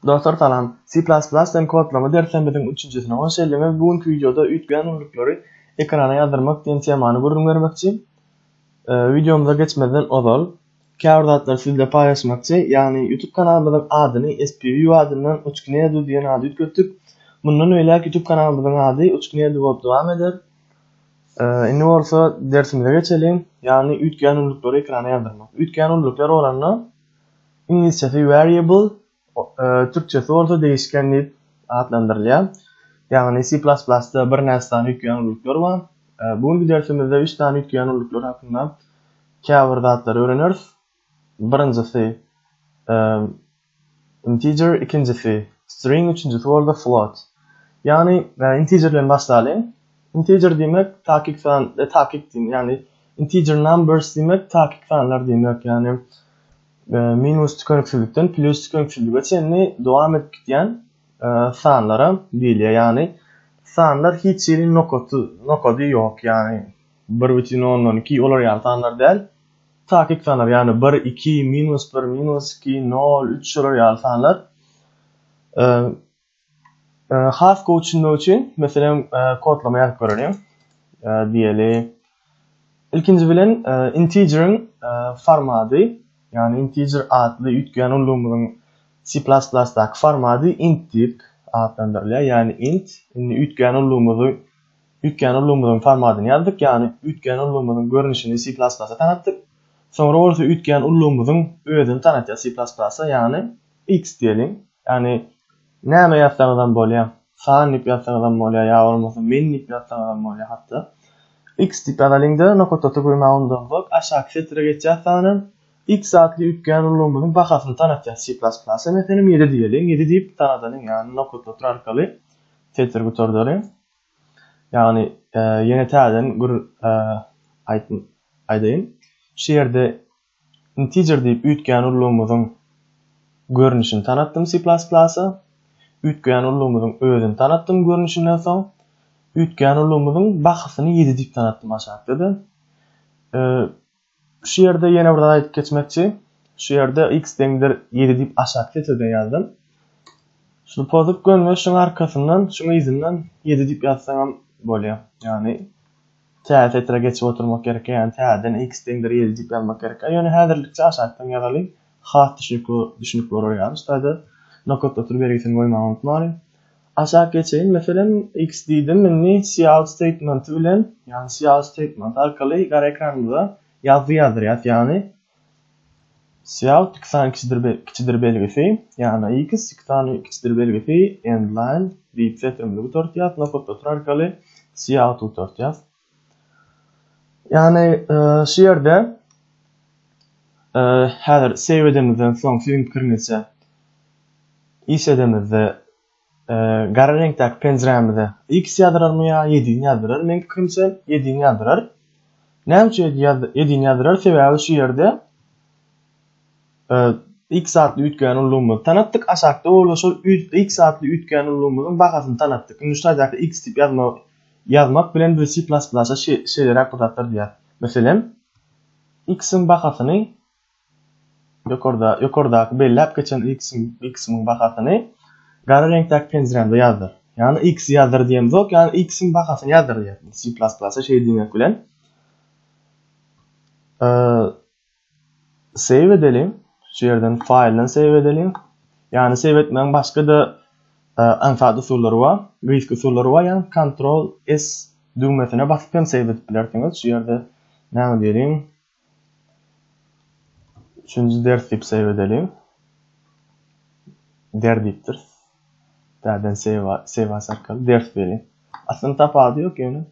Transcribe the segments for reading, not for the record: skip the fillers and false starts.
Dostlar salam. C++'dan kodlama dersimizin 3-nji hoş geldiniz. Bugünkü videoda üýtgen ullukları ekrana ýazdyrmak diýen temany göründirmekçi. Videomuza geçmeden ozal koordinatlar sizle paylaşmakçı. Yani YouTube kanalımızın adyny SPView adyndan Uçkine Edu diýen ady ýetdirdik. Bundan öýle YouTube kanalımızın ady Uçkine Edu bolup dowam eder. Indi bolsa dersimize geçelim. Yani üýtgen ullukları ekrana ýazdyrmak. Üýtgen ulluklar olanna İngilizcesi variable, Türkçesi olsa değişkenlik adlandırılıyor. Yani C++'da bir neçe tane üýtgen ulluklar var. Bugünkü dersimizde 3 tane üýtgen ulluklar hakkında koordinatlar öğreniriz. Birincisi integer, ikincisi string, üçüncüsü olsa float. Yani integer'den başlayalım. Integer demek takik falan, yani integer numbers demek takik falanlar demek. Yani minus tükönüksüzlükten plus tükönüksüzlüğe çenli dowam edip gitýän sanlara diýilýär. Yani sanlar hiç ýeri nokody ýok. Yani 1/10 olar ýaly sanlar däl. Takik sanlar yani 1, 2, minus 1, minus 2, 0, 3 olar ýaly sanlar. Has goçunmak üçin meselem kodlama ýazyp görelim. Diýeli. İlkinji bilen integer'ın formaty. Yani integer adlı üýtgen ullugymyň C++'daky formaty int diýip adlandyrylýar. Yani int üýtgen ullugymyň formatyny ýazdyk. Yani üýtgen ullugymyň görnüşini C++'a tanatdyk. Soňra bolsa üýtgen ullugymyň özüni tanatýar C++'a. Yani x diýelim. Yani näme ýazsaňyzdan bolýar? San diýip ýazsaňyzdan bolýar, ýa bolmasa men diýip ýazsaňyzdan bolýar hatda. X diýip ýazalyňda nokota goýmagyňdan soň aşağı setre geçýär. X adlı üýtgen ullugymyň bahasyny tanatýar C++'a. Meselem 7 diýelim. 7 diýip tanadalyň. Yani nokota arkaly setre götürdiň. Yani ýene täzen aýdaýyn. Şu ýerde integer diýip üýtgen ullugymyň görnüşini tanatdym C++'a. Üýtgen ullugymyň özüni tanatdym görnüşinden soň üýtgen ullugymyň bahasyny 7 diýip tanatdym aşagda. Şu ýerde ýene bir aýdyp geçmekçi. Şu ýerde x deňdir 7 diýip aşağı setreden ýazdım. Şunu pozup gönme şunun arkasından, şunun izinden 7 diýip ýazsaňam bolýar. Yani setre geçip oturmak gerek. Yani täden x deňdir 7 diýip ýazmak gerek. Ýöne häzirlikçe aşagdan ýazalyň. Hat düşünüp görýär. Şurada nokta oturup bergisini goýmagy unutmaýyn. Aşağı geçelim. Mesela x diýdim, meni cout statement bilen, yani cout statement arkaly gar ekranymyza ýazýar. Yani cout kiçidir belgisi, yani x kiçidir belgisi endline diýip setrimizi götürýär. Nokta otur arkaly cout götürýär. Yani şu ýerde häzir save edemizden soň sizin pikiriňizçe iş edemizde gara reňkdäki penjeremize x ýazdyrarmy ýa 7 ýazdyrar? Men pikirimçe 7 ýazdyrar. Näme üçin 7 ýazdyrar? Sebäbi şu ýerde x adly üýtgen ullugymyny tanatdyk. Aşagda bolsa şol x adly üýtgen ullugymyň bahasyny tanatdyk. Indi şurada x diýip ýazmak bilen bir C++'a şeýler hakydatlar diýär. Meselem x'in bahasyny ýokardaky bellep geçen x'in bahasyny gara reňkdäki penjeremde ýazdyr. Yani x ýazdyr diýemzok, yani x'in bahasyny ýazdyr diýär. C++'a şeý diýmek bilen. Save edelim. Şu yerden file'dan save edelim. Yani save etmeň başga da anfat usullary var, risk usullary var. Yani Ctrl S düğmesine basyp hem save edip bilersiňiz. Şu ýerde näme diýelim? 3-nji ders diýip save edelim. Der diýipdir. Täden save arkaly ders berelim. Aslında tapady ýok ýöne.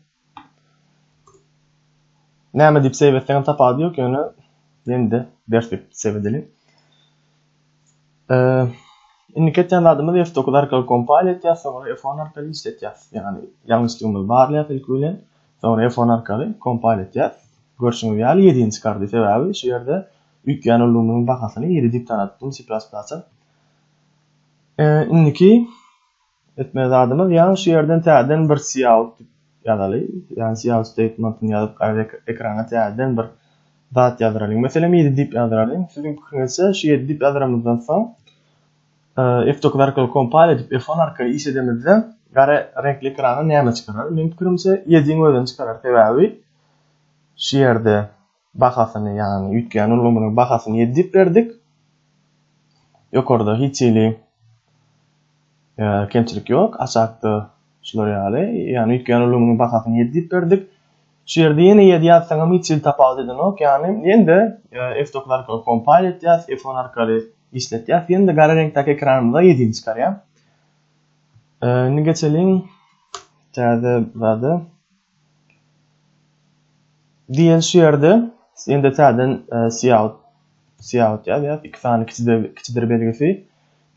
Näme diýip save etseňem tapady ýok ýöne. Endi ders diýip save edelim. Indi ketýän adymyz f9 arkaly compile etýär, soňra f10 arkaly işletýär. Yani ýalňyşlygymyz barlýar ilk bilen, soňra f10 arkaly compile etýär. Görşüňiz ýaly 7-nji çykardy. Sebäbi şu ýerde üýtgen ullugymyň bahasyny 7 diýip tanatdym C++'a. Indiki etmez adymyz, ýani şu ýerden täden bir cout ýazaly. Yani cout statement'yny ýazyp ekrana täden bir zat ýazdyralyň. Meselem 7 diýip ýazdyralyň. Siziň pikiriňizçe şu 7 diýip ýazdyramyzdan soň F9 arkaly compile edip F10 arkaly iş edemizde gara renkli ekrana näme çıkarar? Meň pikirimçe 7 özüň çıkarar. Sebäbi şu ýerde bahasyny, ýani üýtgän ulgamynyň bahasyny 7 dip berdik. Ýokarda hiç ýeli kemçilik ýok. Aşakda şular ýaly, ýani üýtgän ulgamynyň bahasyny 7 dip berdik. Şu ýerde ýene 7 ýazsaňam hiç ýeli tapawut edenok, ýani ýende F9 arkaly compile etýäs, F10 arkaly işletýäs, ýende gara reňkdäki ekranymyzda 7 çıkarýar. Ni geçelim. Täze bady. Diýen şu ýerde ýende täzen Cout ýa-da iki sany kiçidir belgisi.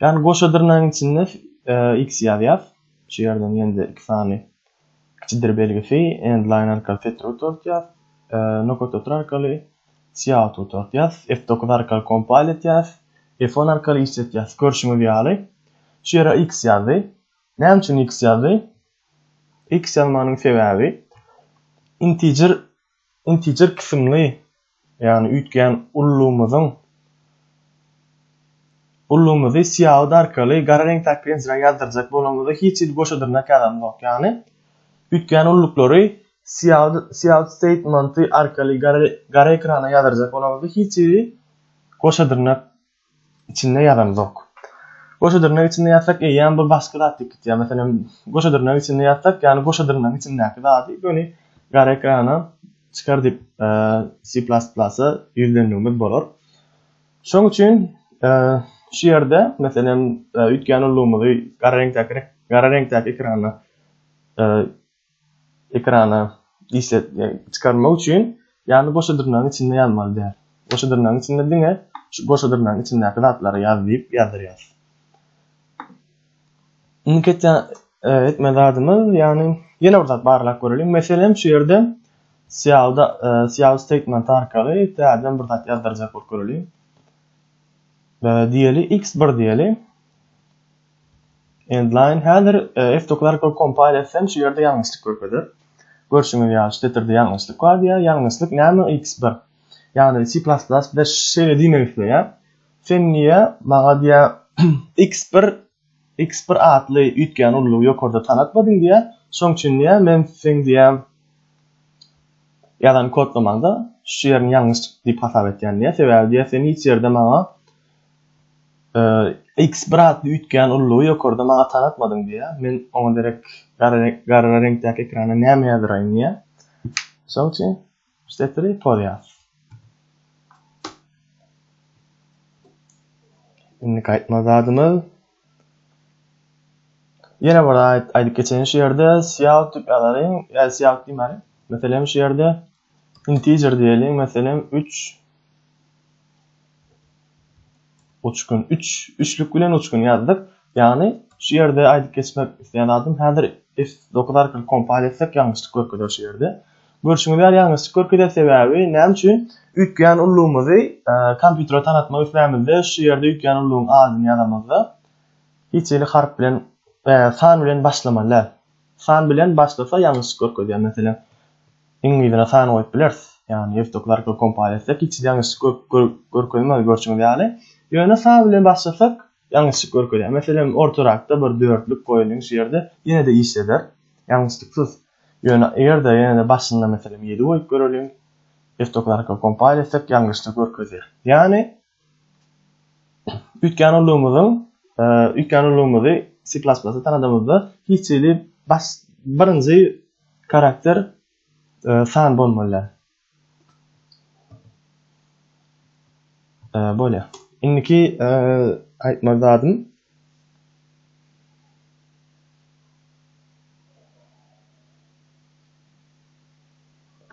Ýani goşadyrnaň içinde X ýazýar. Şu ýerden ýende iki sany kiçidir belgisi, endline arkaly feature ýaz, nokotot arkaly Cout ýaz, F9 arkaly compile etýäs, F10 arkaly işletýäs. Görüşüňiz ýaly. Şu ýere X ýazdy. Näme üçin X ýazdy? X ýazmanyň sebäbi integer kısımly, ýani üýtgän ullumyzy Cout arkaly gara reňkdäki penjere ýazdyrjak bolamyzda hiç ýyl goşadyrnak adam ýok. Ýani üýtgän ulluklary Cout statementy arkaly gara ekrana ýazdyrjak bolamyzda hiç ýyl goşadyrnak içinde ýazan ýok. Goşadyrnak içinde ýazsak, ýani bir başga zat dikkat. Meselem goşadyrnak içinde ýazsak, ýani goşadyrnak içindäki zat göni gara ekrana çıkar dip C++'a ýüzlenýümiz bolar. Şoň üçin şu ýerde meselem üýtgän ullumyzy gara reňkdäki ekrana çıkarmak üçin ýani goşadyrnaň içinde ýazmaly däl. Goşadyrnaň içinde diňe şu goşadyrnaň içindäki zatlary ýazdyryp. Niketde etmezadymyz, ýani ýene bir zat barlak görelim. Meselem şu ýerde Cout statement arkaly täzen bir zat ýazdyrjak bolup görelim. Diýeli X1 diýeli. Endline häzir F9 arkaly compile etsem şu ýerde ýalňyşlyk görkezdir. Görüşüňiz ýaly şetirde ýalňyşlyk bar diýär. Ýalňyşlyk näme? X1. Ýani C++ bir şeýle diýmekdir ýa. Sen niýe maňa diýär X1 adly üýtgän ullugy ýokarda tanatmadyň diýär. Şoň üçin niýe men sen diýär ýazan kodlamanda şu ýerini ýalňyşlyk diýip hasap etýän diýär. Sebäbi diýär sen hiç ýerde maňa X1 adly üýtgän ullugy ýokarda maňa tanatmadyň diýär. Men oňa derek gara reňkdäki ekrana näme ýazyraýyn diýär. Şoň üçin işletiri podýar. Indi gaýtmazadymyz. Ýene bir aýdyp geçen şu ýerde Cout diýip ýazaryň, Cout diýmeli. Meselem şu ýerde integer diýelim, meselem 3 üçlük bilen uçkun ýazdyk. Ýani şu ýerde aýdyp geçmek isleýän adam häzir F9 arkaly compile etsek ýalňyşlyk görkezdir şu ýerde. Görüşüňiz ýaly ýalňyşlyk görkezdir sebäbi näme üçin? Üýtgän ullumyzy kompýutere tanatmak islämizde şu ýerde üýtgän ullugyň adyny ýazamazda hiç ýeli harf bilen san bilen başlamaly. San bilen başlasa ýalňyşlyk görkezdir. Meselem İngilizce san goýup bilersiz. Ýani F9 arkaly compile etsek hiç ýalňyşlyk görkezmez görüşüňiz ýaly. Ýöne san bilen başlasak ýalňyşlyk görkezdir. Meselem ortarakda bir dörtlük goýulyň şu ýerde ýene-de iş eder. Ýalňyşlyksız. Ýöne ýerde ýene başynda meselem 7 goýup görelim. F9 arkaly compile etsek ýalňyşlyk görkezdir. Ýani üýtgän ullumyzy C++'da tanadymyzda hiç ýeli birinji karakter san bolmaly. Bolýa. Indiki aýtmazadym.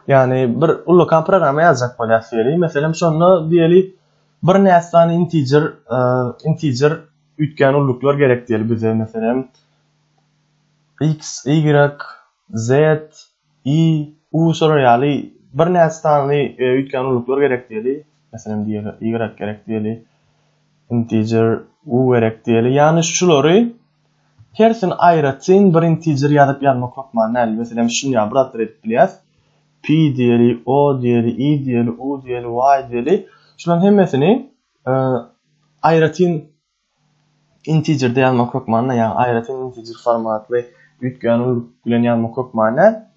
Ýani bir ullukan programa ýazjak bolýar diýeli. Meselem şonu diýeli bir näsany integer üýtgän ulluklar gerek diýeli bize. Meselem X, Y, Z, I, U soraýaly bir näsany üýtgän ulluklar gerek diýeli. Meselem diýeli Y gerek diýeli. Integer U gerek diýeli. Ýani şulary hersini aýratyn bir integer ýazyp ýazmak hokmany. Meselem şunu ýazyp edip bilýäs. P diýeli, O diýeli, I diýeli, U diýeli, Y diýeli. Şuların hemmesini aýratyn integer de yazmak yok mana, yani ayrıca integer formatlı ütgen bilen yazmak yok mana.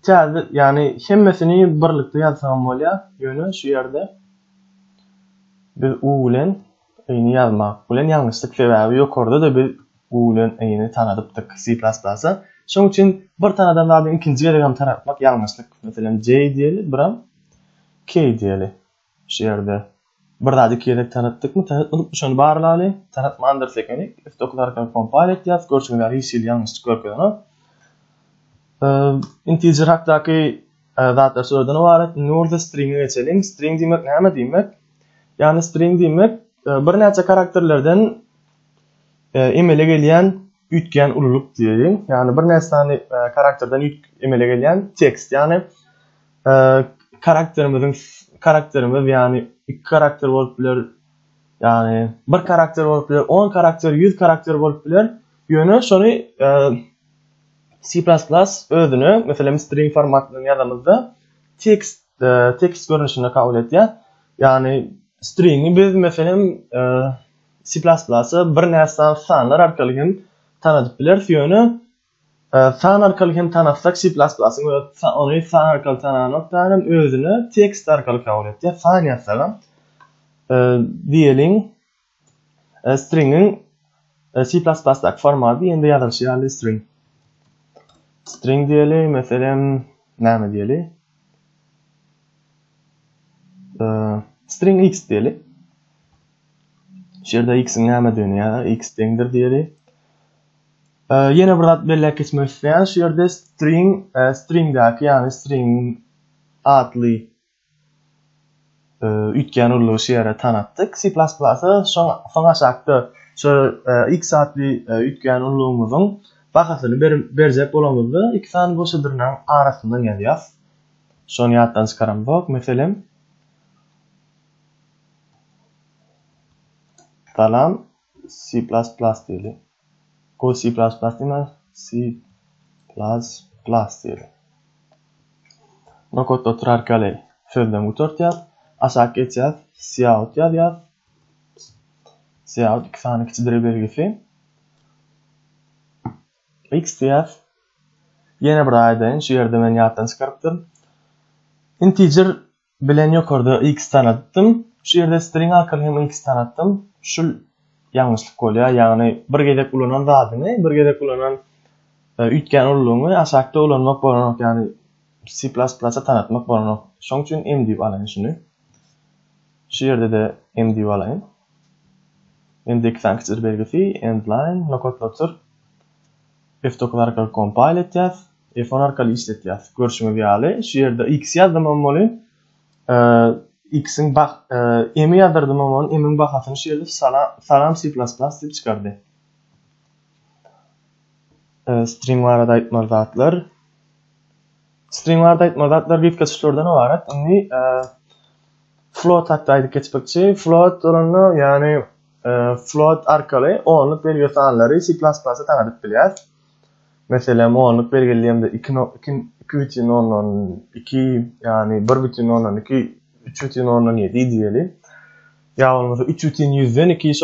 Täze yani hemmesini birlikde yazsam bolýar. Ýöne şu ýerde biz u bilen ýyny yazmak bilen ýalňyşlyk sebäbi ýokarda da biz u bilen ýyny tanadypdyk C++'a. Şoň üçin bir tanadan da ikinji ýere tanatmak ýalňyşlyk. Meselem J diýeli, biram K diýeli. Şu ýerde bir da iki ýere tanatdykmy, tanatmadyk şonu barlaly, tanatmandyrsek eni, stoklar compile etýär, görşüňler ýyşil ýalňyşlyk görkezýär. Integer hakkındaki zatlar sorudan ibaret. Nurda string'e geçelim. String demek näme demek? Yani string demek bir näçe karakterlerden emele gelýän ütgen ululuk diýelim. Yani bir näçe karakterden emele gelýän tekst. Yani karakterimiz yani iki karakter bolup biler. Yani bir karakter bolup biler, 10 karakter, 100 karakter bolup biler. Ýöne şonu C++ özüne mesela string formatını yazamızda text görünüşüne kabul etýär. Yani string'i biz mesela C++'ı bir näçe sanlar arkaly hem tanadyp biler. Ýöne san arkaly hem tanatsak C++'ın ony san arkaly tananokdan özüne text arkaly kabul etýär. San ýazsam diýelim string'in C++'daki formaty ýa-da ýazylşy string. String diýeli, meselem näme diýeli? String x diýeli. Şerde x'in näme dönýär? X deňdir diýeli. Ýene bir zat belläp geçmek isleýän, şu ýerde stringdäki, ýani string adly ütgen ullugy şeýere tanatdyk. C++'a şoňa şakda şu x adly ütgen ullugymyzyň bakasyny berjek bolamyzdy. İki san boşadyrnyň arasyndan ýazýar. Şonu ýatdan çykaram bak. Meselem salam C++ diýeli. Go C++ diýmez, C++ diýeli. Nokotda turar arkaly sözden gutortýar. Aşağı geçýär, cout ýazýar. Cout iki sany kiçidire belgisi. X diýär. Ýene bir aýdaýyn, şu ýerde men ýatdan çykarypdym. Integer bilen ýokarda x tanatdym. Şu ýerde string arkaly hem x tanatdym. Şu ýalňyşlyk bolýar. Ýagny bir gezek ulanan zadyny, bir gezek ulanan ütgen ullugyny aşakda ulanmak bolanok, ýani C++'a tanatmak bolanok. Şoň üçin m diýip alaýyn şunu. Şu ýerde de m diýip alaýyn. Endiki sanksiyony belgisi endline nokotlatyr. F9 arkaly compile etýär, F10 arkaly işletýär. Görüşüňiz ýaly. Şu ýerde x ýazdym bolmaly. X'in m'ni ýazdyrdym bolmaly. M'in bakasyny şu ýerde salam C++ diýip çykardy. String barada aýtmaly zatlar. String barada aýtmaly zatlar bir köçüşlerden ibaret. Indi float hakda aýdyp geçmekçi. Float olanly, ýani float arkaly 10ly belge sanlary C++'a tanadyp bilýär. Mesela onluk belgeliyemde 2,10,2 yani 1,10,2 3,10,7 diýeli. Ya olmasa 3,100'den 2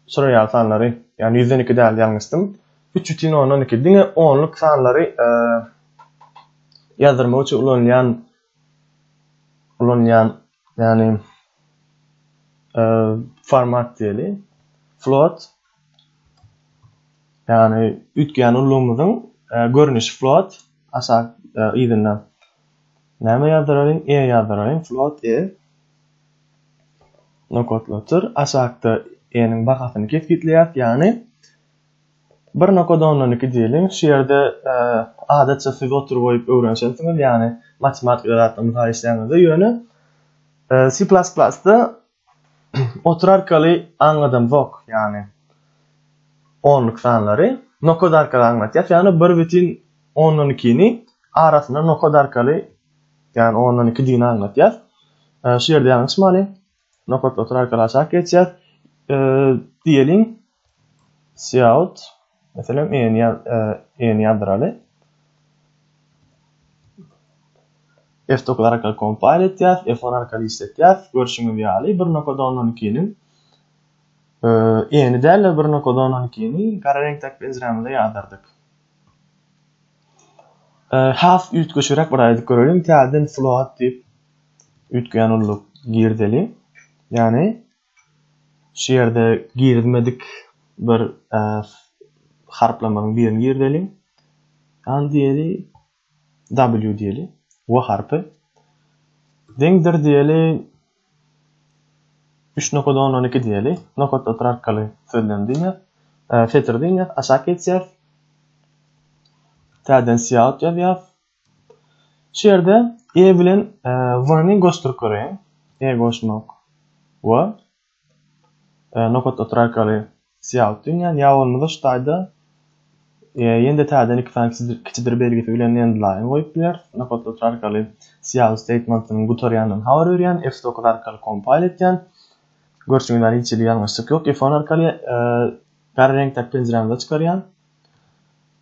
soruya sanlary, yani 100'den 2 däl ýalňysdym. 3,10,2 diňe onluk sanlary ýazdyrmak üçin ulanýan yani format diýeli. Float yani ütgen ullugymyzyň görünüşi float aşağı ýygynden näme ýazdyralyň? E ýazdyralyň. Float e nokotlatyr. Aşagda e'niň bakasyny ketgitleýär, ýani 1,2 diýelim. Şu ýerde adatça siz oturup goýup öwrenşensiňiz, ýani matematik ýaratmamyz haýyşlaňyzda ýöne C++'da otur arkaly aňladym bok, ýani onluk sanlary nokod arkaly aňlatýar. Ýani 1,10,2'ni arasyna nokod arkaly, ýani 10,2 diýeni aňlatýar. Şu ýerde ýalňyşmaly. Nokod otur arkaly aşağı geçýär. Diýelim cout meselem eni ýazdyraly. F9 arkaly compile etýär, F10 arkaly işletýär. Görüşüňiz ýaly 1,10,2'nin Eni däl 1.12'ni gara reňkdäki penjiremizde ýazardyk. Has üýtgeçirek bir aýdyp görelim. Täden float diýip üýtgeýän ulluk girdeli. Ýani şu ýerde girdmedik bir harflamanyň birini girdeli. An diýeli W diýeli. W harpy. Deňdir diýeli 3.12 diýeli. Nokta arkaly sözlendiňe, fetirdiňe aşağı geçýär. Täden siýat ýazýar. Şu ýerde E bilen W-ny gösterip göreýin. E goşmak W. Nokta arkaly siýat diýen ýa-bolmasa şu taýda ýende täden iki tane kiçidir belgisi bilen line goýupdylar. Nokta arkaly siýat statementyny gutarýandan habar berýän, F9 arkaly compile etýän. Görüşüňizler hiç ýalňyşlyk ýok. F10 arkaly gara reňkdäki penjiremizde çykarýan.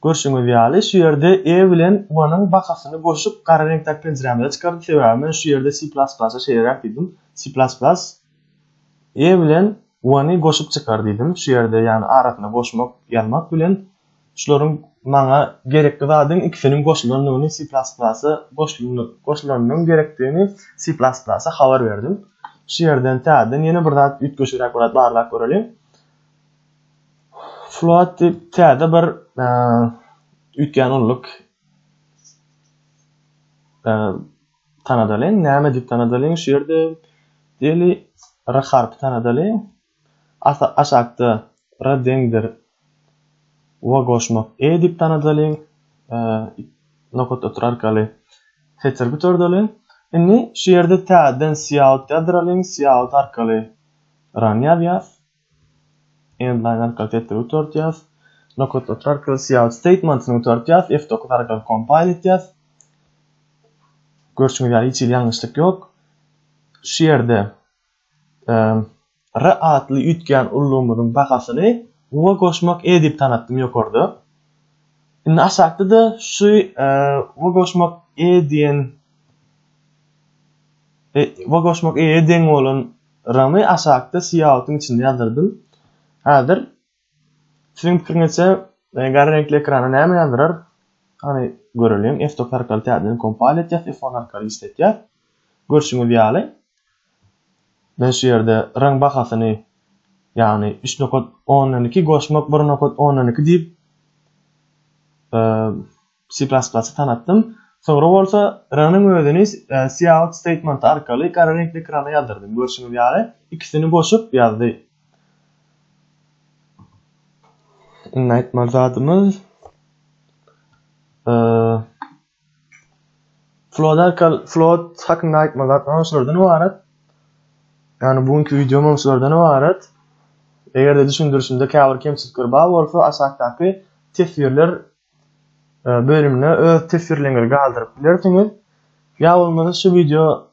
Görüşüňiz ýaly şu ýerde E bilen W-nyň bakasyny goşup gara reňkdäki penjiremizde çykardy. Sebäbi men şu ýerde C++'a şeýleräk diýdim. C++ E bilen W-ny goşup çykardy diýdim. Şu ýerde ýani arasyna goşmak, ýalmak bilen şolaryň maňa gerekli zadyň ikisiniň goşulanyny C++'a goşulanynyň gerekdigini C++'a habar berdim. Şu ýerden täden ýene bir zat üýtgeçirek bir zat barlap görelim. Float täde bir üýtgen ulluk tanadalyň, näme diýip tanadalyň şu ýerde diýeli R harpy tanadalyň. Aşagda R deňdir W goşmak E diýip tanadalyň. Nokta arkaly fetir bitirdilen. Indi şu ýerde täden siýat ýazyralyň, siýat arkaly run ýazýar. Endline arkaly fetir bitirýär. Nokta arkaly siýat statementyny bitirýär, F9 arkaly compile etýär. Görüşüňizler hiç ýalňyşlyk ýok. Şu ýerde R adly üýtgen ullugymyň bakasyny W goşmak E diýip tanatdym ýokarda. Indi aşagda da şu W goşmak E diýen W goşmak E deň bolan ramy aşagda siýatyň içinde ýazdyrdym. Häzir siziň pikiriňizçe gara reňkli ekrana näme ýazyrar? Hani görelim. F9 arkaly täden compile etýär, F10 arkaly isletýär. Görüşüňiz ýaly. Men şu ýerde rang bakasyny ýani 3.12 goşmak 1.12 diýip C++'a tanatdym. Soňra bolsa ranyň özüni siýat statement arkaly gara reňkli ekrana ýazdyrdym. Görüşüňiz ýaly ikisini goşup ýazdy. Näitmel zatymyz float hakynda aýtmal zatymyz şurdan ibaret. Yani bugünkü videom şurdan ibaret. Eger düşündürüşinde käbir kemçilikler bar bolsa aşagdaky tefsirler bölümine öz tefsirlerini galdyryp bilersiňiz. Ya bolmasa şu video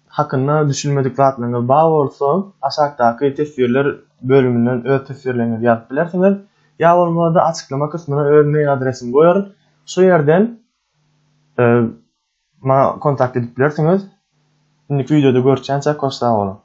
hakynda düşünmedik zatlaryňyz bar bolsa aşagdaky tefsirler bölümünden öz tefsirlerini ýazyp bilersiňiz. Ya bolmasa açıklama kısmına öz mail adresimi goýar. Şu ýerden ma kontakt edip bilersiňiz. Indi videoda görüşýänçe koşsa bolun.